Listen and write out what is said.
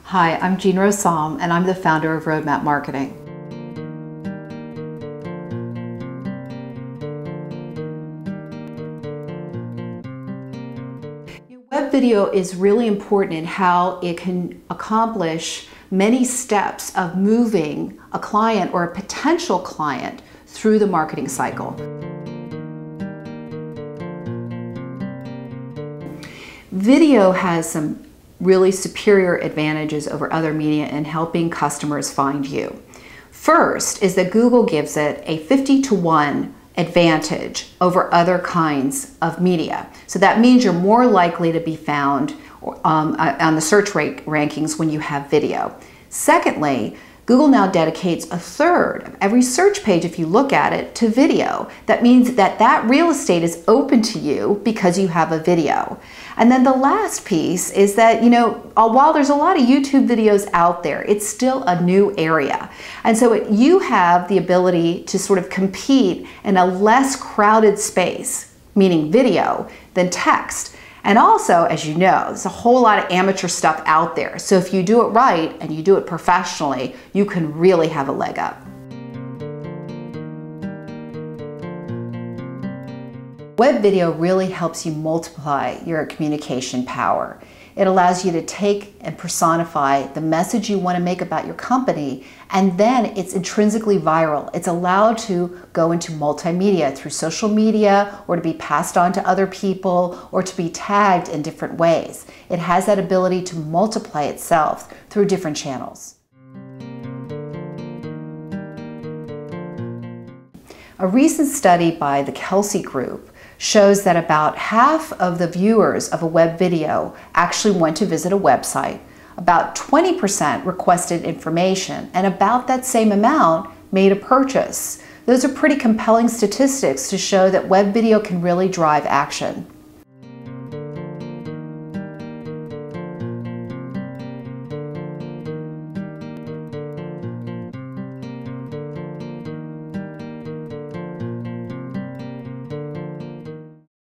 Hi, I'm Jean Rose Salm, and I'm the founder of Roadmap Marketing. Web video is really important in how it can accomplish many steps of moving a client or a potential client through the marketing cycle. Video has some really superior advantages over other media in helping customers find you. First is that Google gives it a 50-to-1 advantage over other kinds of media. So that means you're more likely to be found on the search rankings when you have video. Secondly, Google now dedicates a third of every search page, if you look at it, to video. That means that that real estate is open to you because you have a video. And then the last piece is that, while there's a lot of YouTube videos out there, it's still a new area. And so you have the ability to sort of compete in a less crowded space, meaning video, than text. And also, as you know, there's a whole lot of amateur stuff out there. So if you do it right and you do it professionally, you can really have a leg up. Web video really helps you multiply your communication power. It allows you to take and personify the message you want to make about your company, and then it's intrinsically viral. It's allowed to go into multimedia through social media, or to be passed on to other people, or to be tagged in different ways. It has that ability to multiply itself through different channels. A recent study by the Kelsey Group shows that about half of the viewers of a web video actually went to visit a website, about 20% requested information, and about that same amount made a purchase. Those are pretty compelling statistics to show that web video can really drive action.